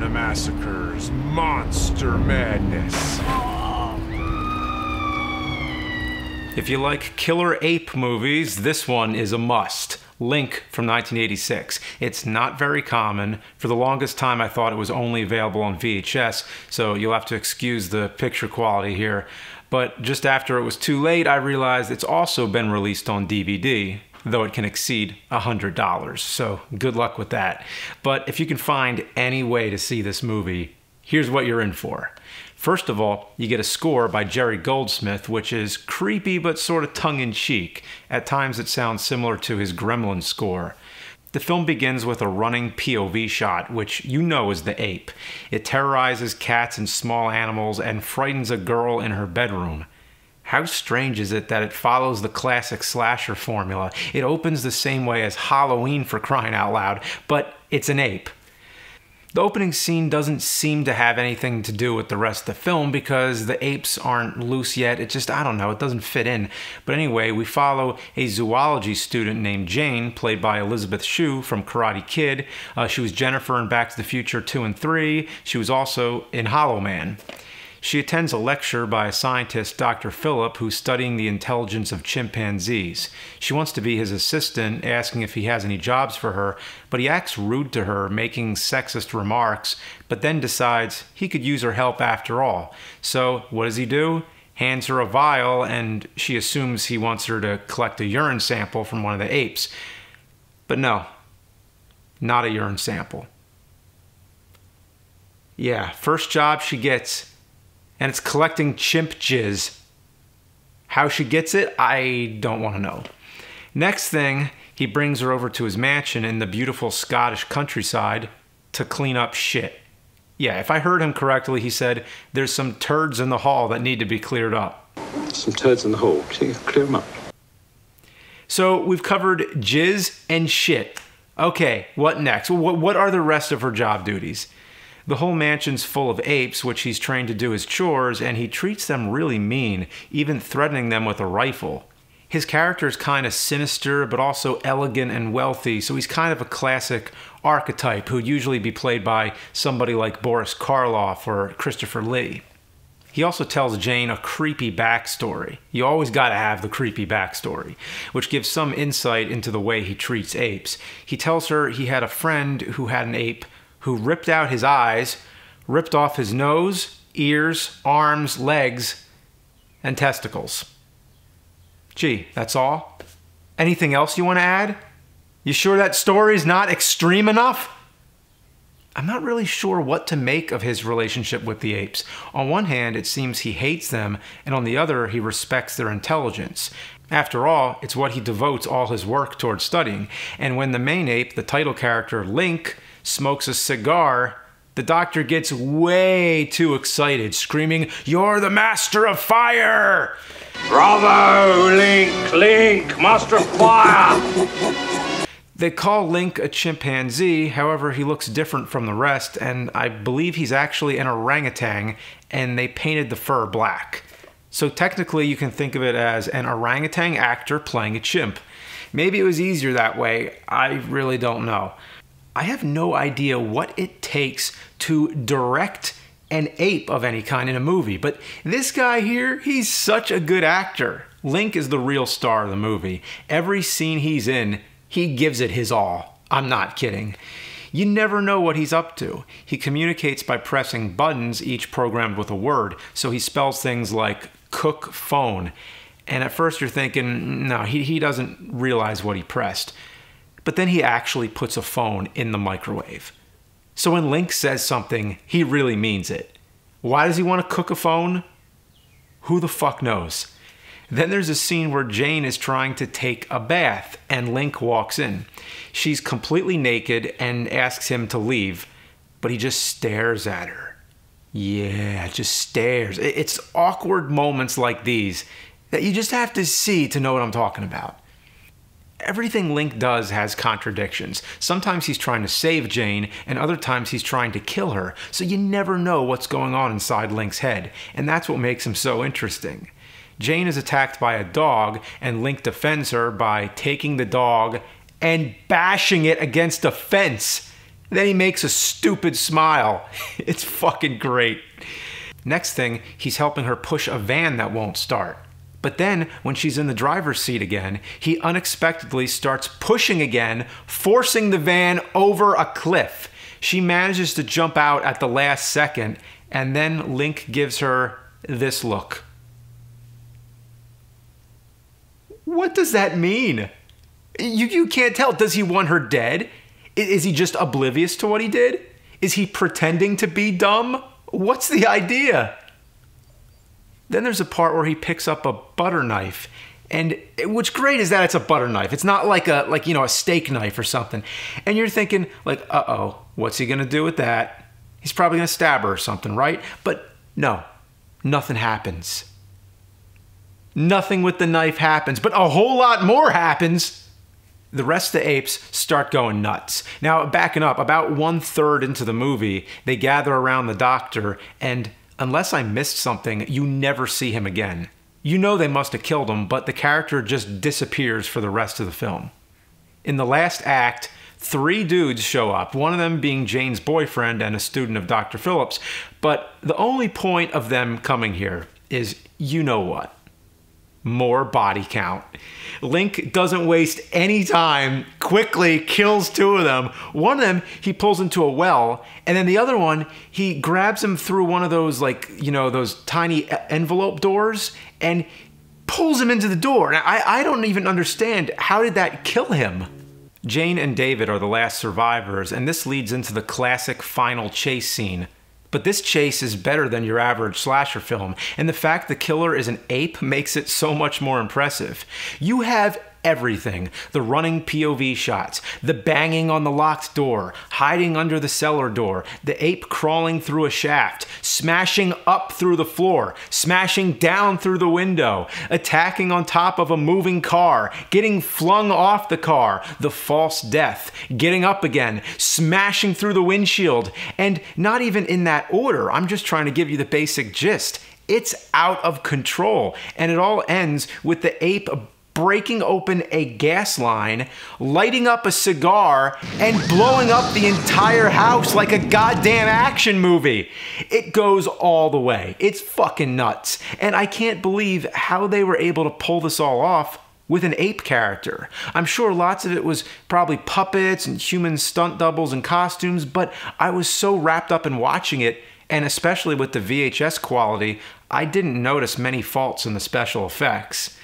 Cinemassacre Monster Madness. If you like killer ape movies, this one is a must. Link from 1986. It's not very common. For the longest time I thought it was only available on VHS, so you'll have to excuse the picture quality here. But just after it was too late, I realized it's also been released on DVD, though it can exceed $100, so good luck with that. But if you can find any way to see this movie, here's what you're in for. First of all, you get a score by Jerry Goldsmith, which is creepy but sort of tongue-in-cheek. At times it sounds similar to his Gremlins score. The film begins with a running POV shot, which you know is the ape. It terrorizes cats and small animals and frightens a girl in her bedroom. How strange is it that it follows the classic slasher formula? It opens the same way as Halloween, for crying out loud, but it's an ape. The opening scene doesn't seem to have anything to do with the rest of the film because the apes aren't loose yet. It just, I don't know, it doesn't fit in. But anyway, we follow a zoology student named Jane, played by Elizabeth Shue from Karate Kid. She was Jennifer in Back to the Future 2 and 3. She was also in Hollow Man. She attends a lecture by a scientist, Dr. Phillip, who's studying the intelligence of chimpanzees. She wants to be his assistant, asking if he has any jobs for her, but he acts rude to her, making sexist remarks, but then decides he could use her help after all. So what does he do? Hands her a vial, and she assumes he wants her to collect a urine sample from one of the apes. But no, not a urine sample. Yeah, first job she gets, and it's collecting chimp jizz. How she gets it, I don't want to know. Next thing, he brings her over to his mansion in the beautiful Scottish countryside to clean up shit. Yeah, if I heard him correctly, he said, there's some turds in the hall that need to be cleared up. Some turds in the hall. Clear them up. So we've covered jizz and shit. Okay, what next? What are the rest of her job duties? The whole mansion's full of apes, which he's trained to do his chores, and he treats them really mean, even threatening them with a rifle. His character is kind of sinister, but also elegant and wealthy, so he's kind of a classic archetype who'd usually be played by somebody like Boris Karloff or Christopher Lee. He also tells Jane a creepy backstory. You always gotta have the creepy backstory, which gives some insight into the way he treats apes. He tells her he had a friend who had an ape who ripped out his eyes, ripped off his nose, ears, arms, legs, and testicles. Gee, that's all? Anything else you want to add? You sure that story's not extreme enough? I'm not really sure what to make of his relationship with the apes. On one hand, it seems he hates them, and on the other, he respects their intelligence. After all, it's what he devotes all his work towards studying. And when the main ape, the title character Link, smokes a cigar, the doctor gets way too excited, screaming, "You're the master of fire!" Bravo, Link! Link, master of fire! They call Link a chimpanzee, however he looks different from the rest, and I believe he's actually an orangutan, and they painted the fur black. So technically you can think of it as an orangutan actor playing a chimp. Maybe it was easier that way, I really don't know. I have no idea what it takes to direct an ape of any kind in a movie, but this guy here, he's such a good actor. Link is the real star of the movie. Every scene he's in, he gives it his all. I'm not kidding. You never know what he's up to. He communicates by pressing buttons, each programmed with a word, so he spells things like cook phone. And at first you're thinking, no, he doesn't realize what he pressed. But then he actually puts a phone in the microwave. So when Link says something, he really means it. Why does he want to cook a phone? Who the fuck knows? Then there's a scene where Jane is trying to take a bath and Link walks in. She's completely naked and asks him to leave, but he just stares at her. Yeah, just stares. It's awkward moments like these that you just have to see to know what I'm talking about. Everything Link does has contradictions. Sometimes he's trying to save Jane, and other times he's trying to kill her, so you never know what's going on inside Link's head, and that's what makes him so interesting. Jane is attacked by a dog, and Link defends her by taking the dog and bashing it against a fence. Then he makes a stupid smile. It's fucking great. Next thing, he's helping her push a van that won't start. But then, when she's in the driver's seat again, he unexpectedly starts pushing again, forcing the van over a cliff. She manages to jump out at the last second, and then Link gives her this look. What does that mean? You can't tell. Does he want her dead? Is he just oblivious to what he did? Is he pretending to be dumb? What's the idea? Then there's a part where he picks up a butter knife, and what's great is that it's a butter knife. It's not like a steak knife or something. And you're thinking like, uh-oh, what's he gonna do with that? He's probably gonna stab her or something, right? But no, nothing happens. Nothing with the knife happens, but a whole lot more happens. The rest of the apes start going nuts. Now, backing up, about 1/3 into the movie, they gather around the doctor, and unless I missed something, you never see him again. You know they must have killed him, but the character just disappears for the rest of the film. In the last act, 3 dudes show up, one of them being Jane's boyfriend and a student of Dr. Phillips, but the only point of them coming here is you know what. More body count. Link doesn't waste any time, quickly kills 2 of them. One of them he pulls into a well, and then the other one he grabs him through one of those those tiny envelope doors and pulls him into the door. Now, I don't even understand, how did that kill him? Jane and David are the last survivors, and this leads into the classic final chase scene. But this chase is better than your average slasher film, and the fact the killer is an ape makes it so much more impressive. You have everything. The running POV shots, the banging on the locked door, hiding under the cellar door, the ape crawling through a shaft, smashing up through the floor, smashing down through the window, attacking on top of a moving car, getting flung off the car, the false death, getting up again, smashing through the windshield, and not even in that order. I'm just trying to give you the basic gist. It's out of control, and it all ends with the ape breaking open a gas line, lighting up a cigar, and blowing up the entire house like a goddamn action movie. It goes all the way. It's fucking nuts. And I can't believe how they were able to pull this all off with an ape character. I'm sure lots of it was probably puppets and human stunt doubles and costumes, but I was so wrapped up in watching it, and especially with the VHS quality, I didn't notice many faults in the special effects.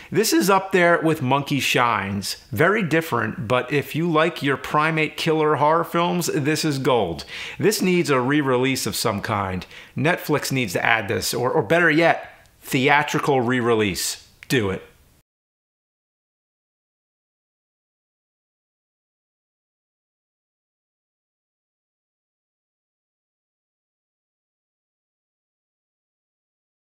This is up there with Monkey Shines. Very different, but if you like your primate killer horror films, this is gold. This needs a re-release of some kind. Netflix needs to add this, or better yet, theatrical re-release. Do it.